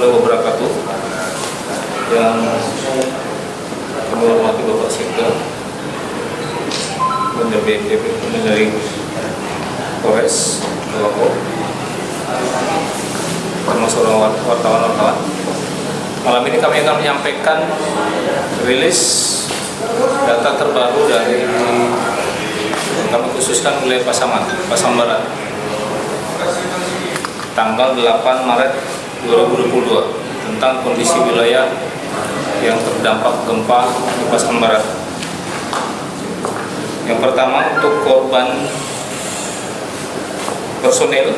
oleh wabarakatuh yang kami hormati Bapak Sekda dari Polres Lombok, termasuk wartawan. Malam ini kami akan menyampaikan rilis data terbaru dari kami khususkan wilayah Pasaman Barat, tanggal 8 Maret 2022 tentang kondisi wilayah yang terdampak gempa di Pasaman Barat. Yang pertama, untuk korban personil,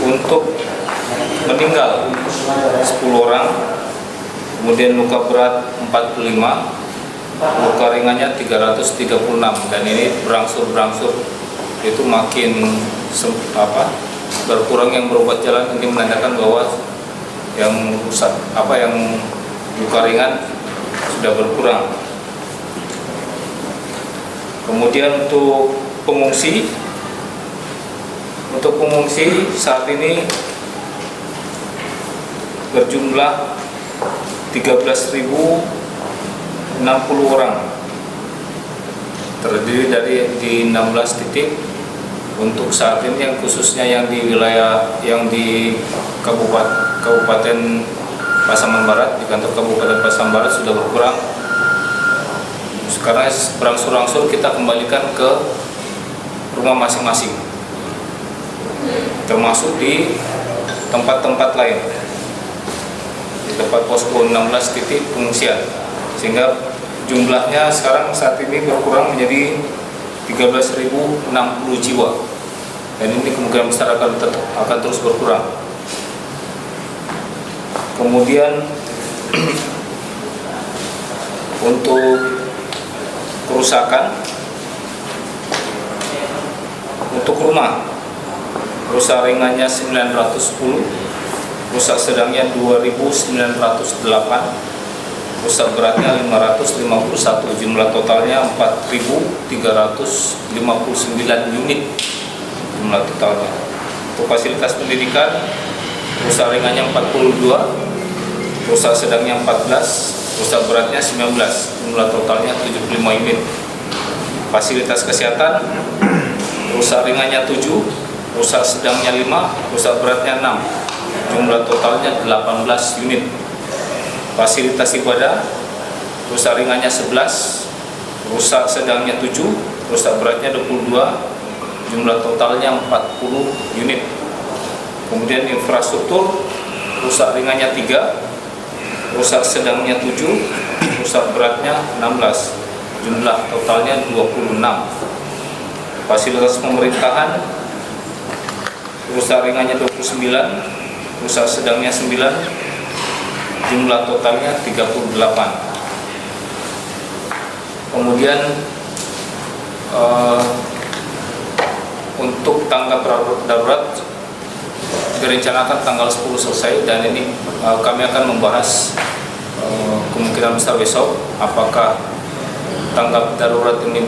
untuk meninggal 10 orang, kemudian luka berat 45, luka ringannya 336, dan ini berangsur-berangsur itu makin berkurang yang berobat jalan. Ini menandakan bahwa yang rusak yang luka ringan sudah berkurang. Kemudian untuk pengungsi saat ini berjumlah 13.060 orang, terdiri di 16 titik. Untuk saat ini yang khususnya yang di wilayah yang di Kabupaten Pasaman Barat, di kantor Kabupaten Pasaman Barat sudah berkurang. Sekarang berangsur-angsur kita kembalikan ke rumah masing-masing, termasuk di tempat-tempat lain, di tempat posko 16 titik pengungsian, sehingga jumlahnya sekarang saat ini berkurang menjadi 13.060 jiwa, dan ini kemungkinan besar akan terus berkurang. Kemudian untuk kerusakan, untuk rumah, rusak ringannya 910, rusak sedangnya 2.908, rusak beratnya 551, jumlah totalnya 4.359 unit jumlah totalnya. Untuk fasilitas pendidikan, rusak ringannya 42, rusak sedangnya 14, rusak beratnya 19, jumlah totalnya 75 unit. Fasilitas kesehatan, rusak ringannya 7, rusak sedangnya 5, rusak beratnya 6, jumlah totalnya 18 unit. Fasilitas ibadah, rusak ringannya 11, rusak sedangnya 7, rusak beratnya 22, jumlah totalnya 40 unit. Kemudian infrastruktur, rusak ringannya 3, rusak sedangnya 7, rusak beratnya 16, jumlah totalnya 26. Fasilitas pemerintahan, rusak ringannya 29, rusak sedangnya 9, jumlah totalnya 38. Kemudian untuk tanggap darurat direncanakan tanggal 10 selesai, dan ini kami akan membahas kemungkinan besar besok apakah tanggap darurat ini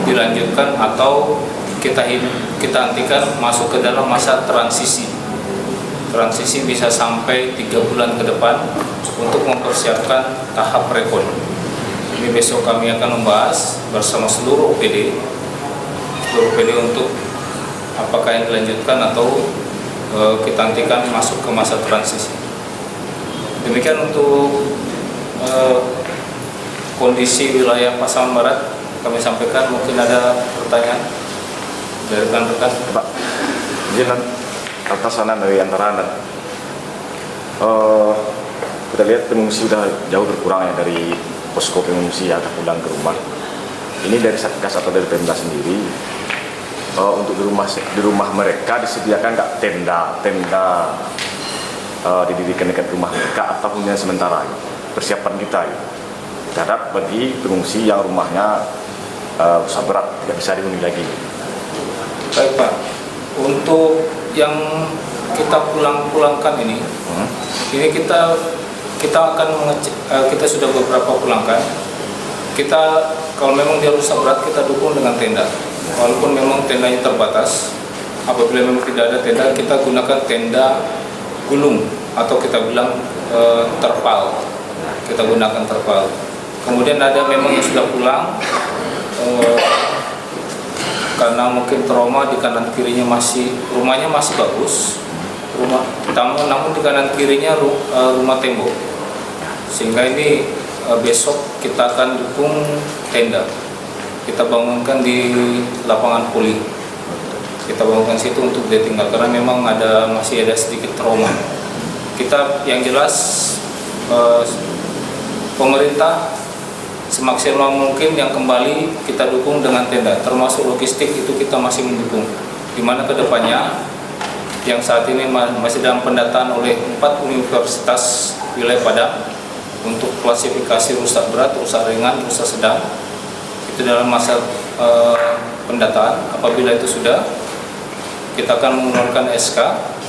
dilanjutkan atau kita hentikan, masuk ke dalam masa transisi. Transisi bisa sampai 3 bulan ke depan untuk mempersiapkan tahap rekon. Ini besok kami akan membahas bersama seluruh OPD untuk apakah yang dilanjutkan atau kita hentikan, masuk ke masa transisi. Demikian untuk kondisi wilayah Pasaman Barat kami sampaikan. Mungkin ada pertanyaan dari rekan-rekan. Pak, izin atas saran dari antara Anda. Kita lihat pengungsi sudah jauh berkurang ya dari posko pengungsi yang pulang ke rumah. Ini dari Satgas atau dari Pemda sendiri, untuk di rumah mereka disediakan nggak tenda didirikan dekat rumah mereka atau hunian sementara? Persiapan kita terhadap bagi pengungsi yang rumahnya rusak berat, tidak bisa dihuni lagi. Baik Pak, untuk yang kita pulangkan ini kita akan kita sudah beberapa pulangkan. Kita kalau memang dia rusak berat, kita dukung dengan tenda. Walaupun memang tendanya terbatas, apabila memang tidak ada tenda, kita gunakan tenda gulung atau kita bilang terpal. Kita gunakan terpal. Kemudian ada memang yang sudah pulang karena mungkin trauma, di kanan kirinya rumahnya masih bagus, namun di kanan kirinya rumah tembok. Sehingga ini besok kita akan dukung tenda. Kita bangunkan di lapangan poli. Kita bangunkan situ untuk dia tinggal karena memang masih ada sedikit trauma. Kita yang jelas pemerintah semaksimal mungkin yang kembali kita dukung dengan tenda, termasuk logistik itu kita masih mendukung. Di mana kedepannya yang saat ini masih dalam pendataan oleh 4 universitas wilayah Padang untuk klasifikasi rusak berat, rusak ringan, rusak sedang. Itu dalam masa pendataan. Apabila itu sudah, kita akan mengeluarkan SK,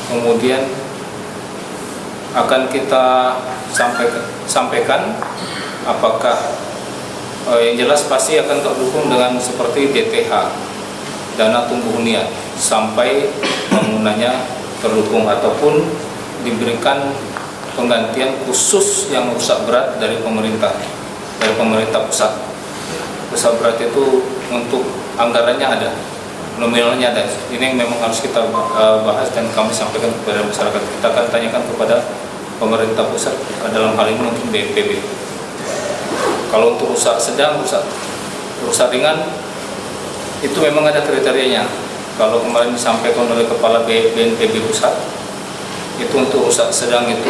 kemudian akan kita sampaikan apakah yang jelas pasti akan terdukung dengan seperti DTH, dana tumbuh hunian, sampai bangunannya terdukung ataupun diberikan penggantian khusus yang rusak berat dari pemerintah pusat. Rusak berat itu untuk anggarannya ada, nominalnya ada. Ini yang memang harus kita bahas dan kami sampaikan kepada masyarakat. Kita akan tanyakan kepada pemerintah pusat, dalam hal ini mungkin BNPB. Kalau untuk rusak sedang, rusak ringan, itu memang ada kriterianya. Kalau kemarin disampaikan oleh Kepala BNPB pusat, itu untuk rusak sedang itu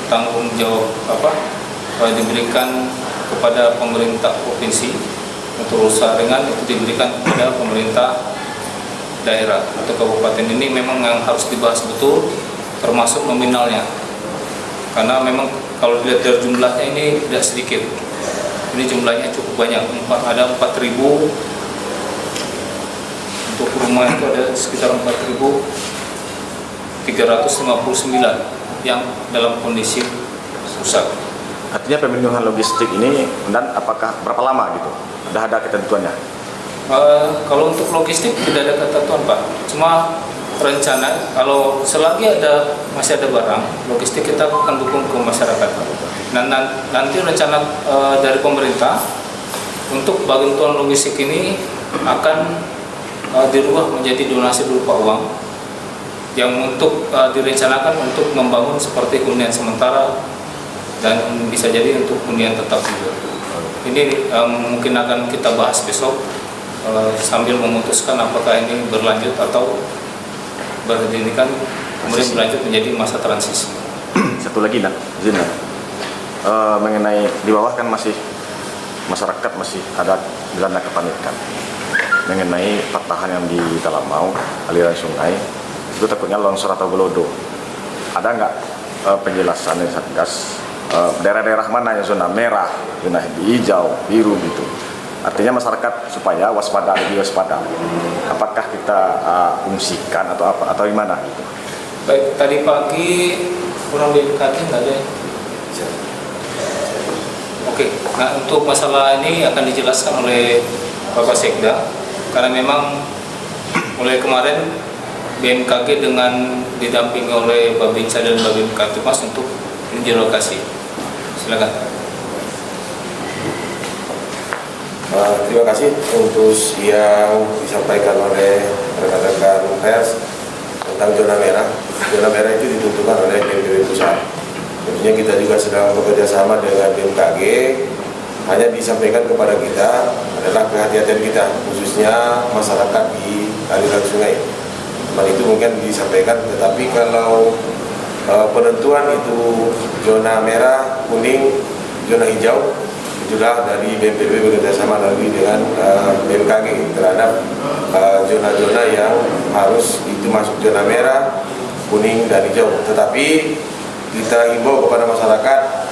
tanggung jawab diberikan kepada pemerintah provinsi. Untuk rusak ringan itu diberikan kepada pemerintah daerah atau kabupaten. Ini memang yang harus dibahas betul, termasuk nominalnya, karena memang kalau dilihat dari jumlahnya ini tidak sedikit. Ini jumlahnya cukup banyak, ada 4.000 untuk rumah itu ada sekitar 4.359 yang dalam kondisi rusak. Artinya pemenuhan logistik ini dan apakah berapa lama gitu? Ada ketentuannya? Kalau untuk logistik tidak ada ketentuan, Pak. Cuma rencana kalau selagi masih ada barang logistik, kita akan dukung ke masyarakat. Dan nanti rencana dari pemerintah untuk bantuan logistik ini akan dirubah menjadi donasi berupa uang yang untuk direncanakan untuk membangun seperti hunian sementara dan bisa jadi untuk hunian tetap juga. Ini mungkin akan kita bahas besok sambil memutuskan apakah ini berlanjut atau berhentikan, kemudian berlanjut menjadi masa transisi. Satu lagi nak, izin nak. Mengenai di bawah kan masyarakat masih ada dilanda kepanikan mengenai patahan yang di Talamau, aliran sungai itu takutnya longsor atau gelodo. Ada nggak penjelasan dari Satgas daerah-daerah mana yang zona merah, zona hijau, biru gitu? Artinya masyarakat supaya lebih waspada. Apakah kita fungsikan atau apa atau gimana gitu? Baik, tadi pagi kurang BMKG nggak ada. Oke, nah untuk masalah ini akan dijelaskan oleh Bapak Sekda, karena memang mulai kemarin BMKG dengan didampingi oleh Babinsa dan Babin Kamtipmas untuk menuju lokasi. Silakan. Terima kasih untuk yang disampaikan oleh rekan-rekan pers tentang zona merah. Zona merah itu ditentukan oleh BNPB pusat. Tentunya kita juga sedang bekerja sama dengan BMKG. Hanya disampaikan kepada kita adalah kehati-hatian kita, khususnya masyarakat di aliran sungai. Itu mungkin disampaikan, tetapi kalau penentuan itu zona merah, kuning, zona hijau, itulah dari BNPB bekerjasama lagi dengan BMKG terhadap zona-zona yang harus itu masuk zona merah, kuning, dan hijau. Tetapi kita himbau kepada masyarakat,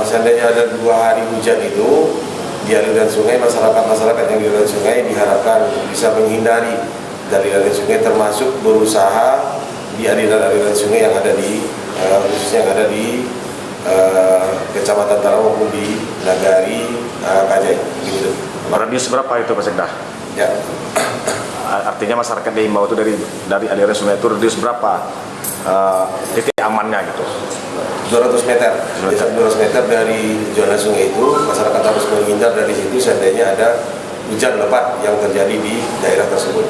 seandainya ada 2 hari hujan itu di aliran sungai, masyarakat yang di aliran sungai diharapkan bisa menghindari dari aliran sungai, termasuk berusaha di aliran sungai yang ada di khususnya yang ada di Kecamatan Talamau maupun di Nagari Kajai. Gitu. Radius berapa itu Pak Sekda? Ya. Artinya masyarakat dihimbau itu dari aliran sungai itu radius berapa titik amannya gitu. 200 meter. Jadi 200 meter dari zona sungai itu, masyarakat harus menghindar dari situ seandainya ada hujan lebat yang terjadi di daerah tersebut.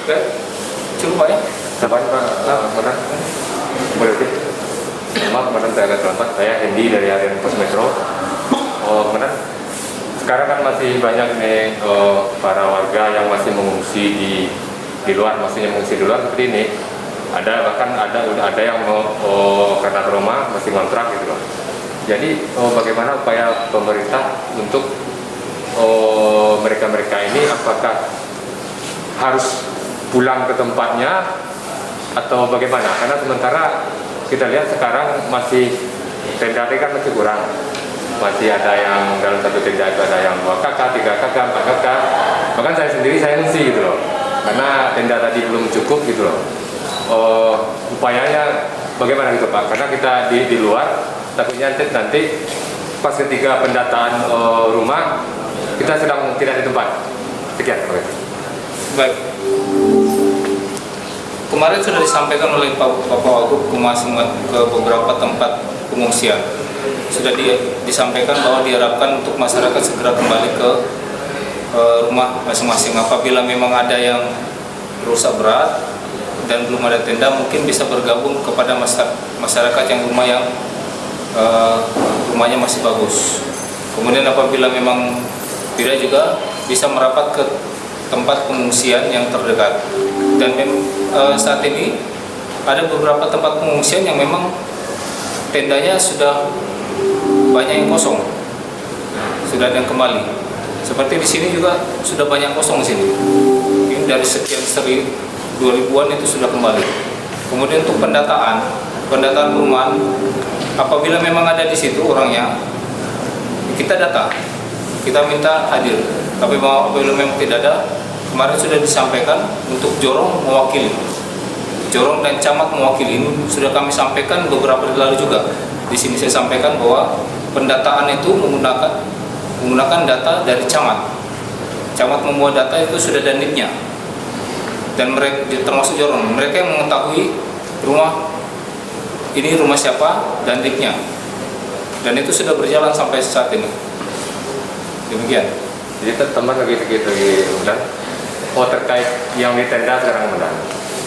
Oke, cukup Pak ya? Sabar Pak, mana? Boleh sih? Maaf, mana saya agak terlambat. Saya Hendy dari Harian Pos Metro. Mana? Sekarang kan masih banyak nih para warga yang masih mengungsi di luar, maksudnya mengungsi di luar seperti ini. Bahkan ada yang mau karena rumah masih kontrak gitu loh. Jadi bagaimana upaya pemerintah untuk mereka-mereka ini apakah harus pulang ke tempatnya atau bagaimana? Karena sementara kita lihat sekarang masih tenda kan masih kurang. Masih ada yang dalam satu tenda itu ada yang 2 kakak, 3 kakak, 4 kakak. Bahkan saya sendiri saya ngungsi gitu loh. Karena tenda tadi belum cukup gitu loh. Upayanya bagaimana gitu Pak? Karena kita di luar takutnya nanti pas ketika pendataan rumah kita sedang tidak di tempat. Sekian Pak. Baik. Kemarin sudah disampaikan oleh Pak Wagub ke beberapa tempat pengungsian. Sudah disampaikan bahwa diharapkan untuk masyarakat segera kembali ke rumah masing-masing. Apabila memang ada yang rusak berat dan belum ada tenda, mungkin bisa bergabung kepada masyarakat yang rumahnya masih bagus. Kemudian apabila memang tidak, juga bisa merapat ke tempat pengungsian yang terdekat. Dan saat ini ada beberapa tempat pengungsian yang memang tendanya sudah banyak yang kosong, sudah ada yang kembali. Seperti di sini juga sudah banyak kosong di sini. Ini dari sekian 2000-an itu sudah kembali. Kemudian untuk pendataan perumahan, apabila memang ada di situ orangnya, kita data, kita minta hadir. Tapi apabila memang tidak ada, kemarin sudah disampaikan untuk Jorong mewakili, Jorong dan Camat mewakili. Ini sudah kami sampaikan beberapa hari lalu juga. Di sini saya sampaikan bahwa pendataan itu menggunakan data dari Camat. Camat membuat data itu sudah ada NIP-nya. Dan mereka termasuk Jorong, mereka yang mengetahui rumah ini rumah siapa dan NIP-nya. Dan itu sudah berjalan sampai saat ini. Demikian. Jadi teman lagi dan terkait yang di tenda sekarang benar.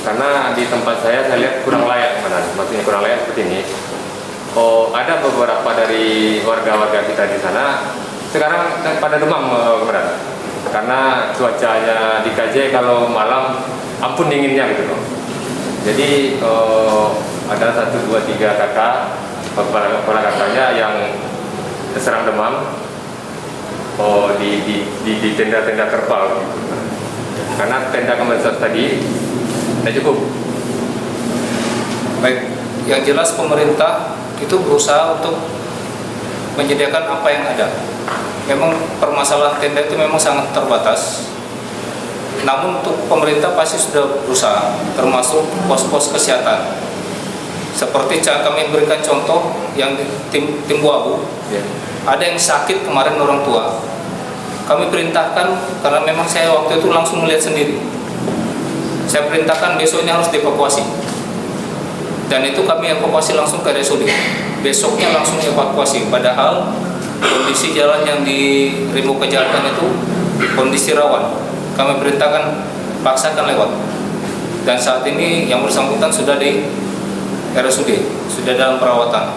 Karena di tempat saya lihat kurang layak benar. Maksudnya kurang layak seperti ini. Ada beberapa dari warga-warga kita di sana sekarang pada demam benar. Karena cuacanya di KJ kalau malam ampun dinginnya gitu loh. Jadi ada 1, 2, 3 kakak, kepala kakaknya yang terserang demam. Di tenda-tenda terpal gitu. Karena tenda Kemensos tadi tidak cukup. Baik, yang jelas pemerintah itu berusaha untuk menyediakan apa yang ada. Memang permasalahan tenda itu memang sangat terbatas. Namun untuk pemerintah pasti sudah berusaha, termasuk pos-pos kesehatan. Seperti kami berikan contoh yang di tim Buabu. Ya. Ada yang sakit kemarin orang tua. Kami perintahkan, karena memang saya waktu itu langsung melihat sendiri. Saya perintahkan besoknya harus dievakuasi. Dan itu kami evakuasi langsung ke RSUD. Besoknya langsung evakuasi. Padahal kondisi jalan yang di Rimbo Kejahatan itu kondisi rawan. Kami perintahkan paksakan lewat. Dan saat ini yang bersangkutan sudah di RSUD, sudah dalam perawatan.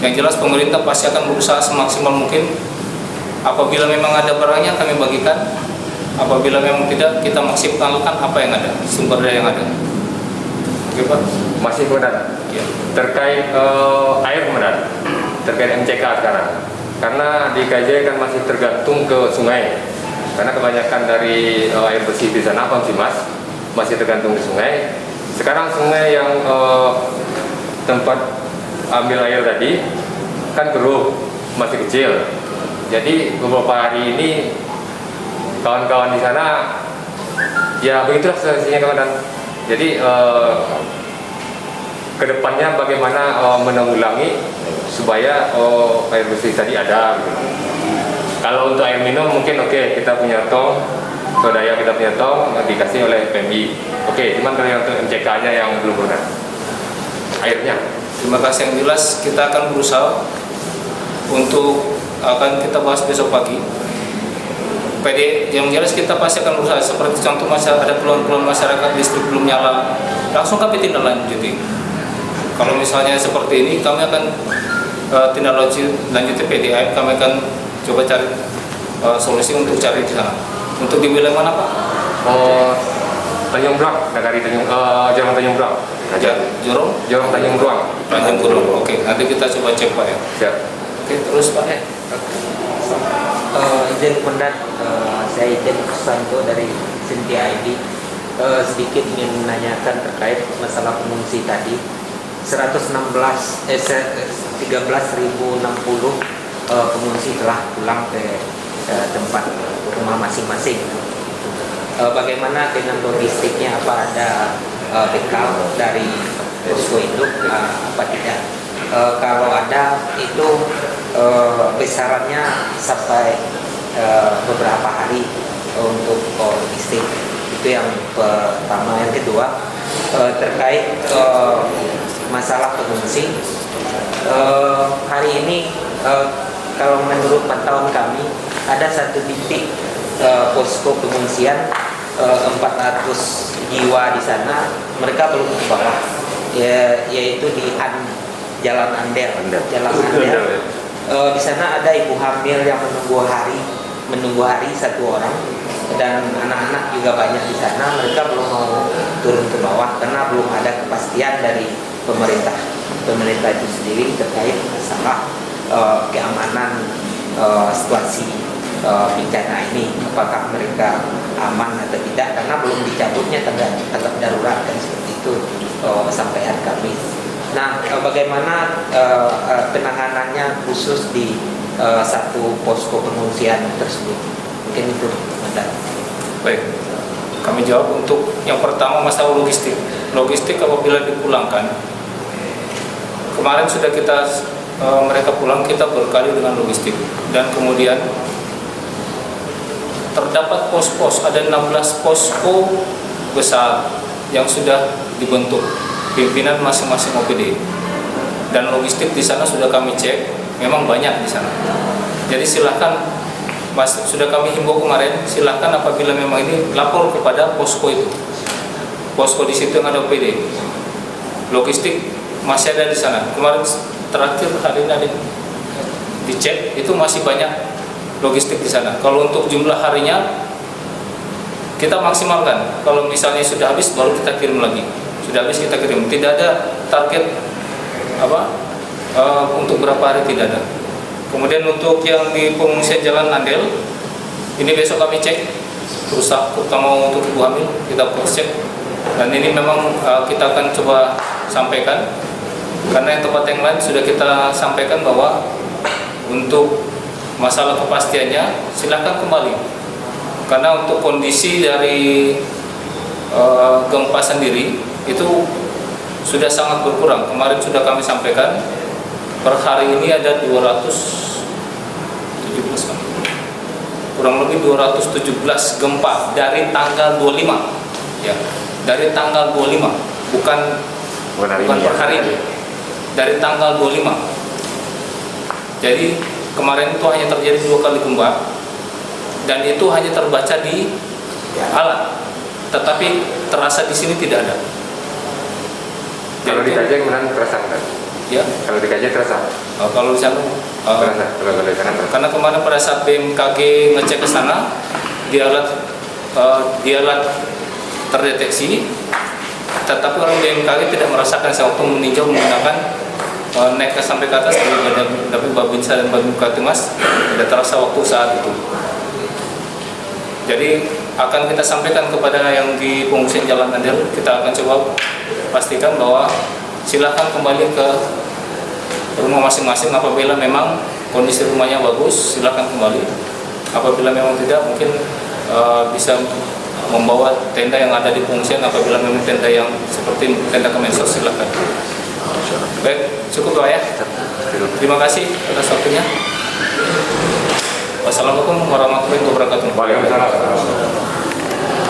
Yang jelas pemerintah pasti akan berusaha semaksimal mungkin. Apabila memang ada barangnya kami bagikan, apabila memang tidak kita maksimalkan apa yang ada, sumber daya yang ada. Oke Pak? Masih benar. Ya. Terkait air benar. Terkait MCK sekarang. Karena di KJ kan masih tergantung ke sungai. Karena kebanyakan dari air bersih di sana Mas masih tergantung di sungai. Sekarang sungai yang tempat ambil air tadi kan keruh, masih kecil. Jadi beberapa hari ini kawan-kawan di sana ya begitulah situasinya kawan. Jadi kedepannya bagaimana menanggulangi supaya air bersih tadi ada gitu. Kalau untuk air minum mungkin oke, kita punya tong swadaya kita punya tong dikasih oleh PMI. Oke, cuman kalau yang untuk MCK-nya yang belum benar. Airnya. Terima kasih. Yang jelas kita akan berusaha untuk akan kita bahas besok pagi. PD yang jelas kita pasti akan berusaha, seperti contoh ada keluhan-keluhan masyarakat listrik belum nyala, langsung kami tindak lanjuti. Kalau misalnya seperti ini, kami akan tindak lanjuti PDAM, kami akan coba cari solusi untuk cari di sana. Untuk di wilayah mana, Pak? Tanjung Bruang, Nagari Tanjung, Jalan Tanjung Bruang. Jorong Tanjung Bruang. Tanjung Bruang. Oke, nanti kita coba cek, Pak ya. Siap. Oke, terus Pak. Izin Komandan, saya izin Susanto dari Sintia ID. Sedikit ingin menanyakan terkait masalah pengungsi tadi. 13.060 pengungsi telah pulang ke tempat rumah masing-masing. Bagaimana dengan logistiknya? Apa ada bekal dari posko induk? Apa tidak? Kalau ada, itu besarannya sampai beberapa hari untuk logistik. Itu yang pertama. Yang kedua, terkait masalah pengungsi, hari ini kalau menurut pantauan kami ada satu titik posko pengungsian 400 jiwa di sana, mereka belum ke bawah, yaitu di Jalan Andel. Di sana ada ibu hamil yang menunggu hari 1 orang, dan anak-anak juga banyak di sana. Mereka belum mau turun ke bawah karena belum ada kepastian dari pemerintah itu sendiri terkait masalah keamanan situasi bencana ini, apakah mereka aman atau tidak, karena belum dicabutnya tanggap darurat dan seperti itu sampai hari Kamis. Nah, bagaimana penanganannya khusus di satu posko pengungsian tersebut? Mungkin itu, Komandan. Baik, kami jawab untuk yang pertama masalah logistik. Logistik apabila dipulangkan, kemarin sudah mereka pulang, kita berkali dengan logistik, dan kemudian terdapat pos-pos, ada 16 posko besar yang sudah dibentuk pimpinan masing-masing OPD, dan logistik di sana sudah kami cek, memang banyak di sana. Jadi silahkan, sudah kami himbau kemarin, silahkan apabila memang ini lapor kepada posko itu, posko di situ yang ada OPD. Logistik masih ada di sana. Kemarin terakhir hari ini dicek, itu masih banyak logistik di sana. Kalau untuk jumlah harinya kita maksimalkan. Kalau misalnya sudah habis baru kita kirim lagi. Sudah habis kita kirim. Tidak ada target untuk berapa hari, tidak ada. Kemudian untuk yang di pengungsian Jalan Andel, ini besok kami cek rusak, terutama untuk ibu hamil kita cross check. Dan ini memang kita akan coba sampaikan, karena yang tempat yang lain sudah kita sampaikan bahwa untuk masalah kepastiannya silakan kembali, karena untuk kondisi dari gempa sendiri itu sudah sangat berkurang. Kemarin sudah kami sampaikan, per hari ini ada 217, kurang lebih 217 gempa dari tanggal 25 ya, dari tanggal 25, bukan per hari ini, dari tanggal 25. Jadi kemarin itu hanya terjadi 2 kali gempa, dan itu hanya terbaca di alat, tetapi terasa di sini tidak ada. Kalau dikaji kemudian terasa kan? Ya. Kalau dikaji terasa? Kalau di sana terasa. Kalau di sana terasa. Karena kemarin pada saat BMKG ngecek ke sana, di alat terdeteksi, tetapi orang BMKG tidak merasakan waktu meninjau menggunakan naik sampai ke atas, tapi Babinsa dan Babinka Timas tidak terasa waktu saat itu. Jadi akan kita sampaikan kepada yang di pengungsian Jalan Andel, kita akan coba pastikan bahwa silahkan kembali ke rumah masing-masing. Apabila memang kondisi rumahnya bagus, silahkan kembali. Apabila memang tidak, mungkin bisa membawa tenda yang ada di pengungsian. Apabila memang tenda yang seperti tenda Kemensos, silahkan. Baik, cukup Pak ya. Terima kasih atas waktunya. Wassalamualaikum warahmatullahi wabarakatuh. Waalaikumsalam.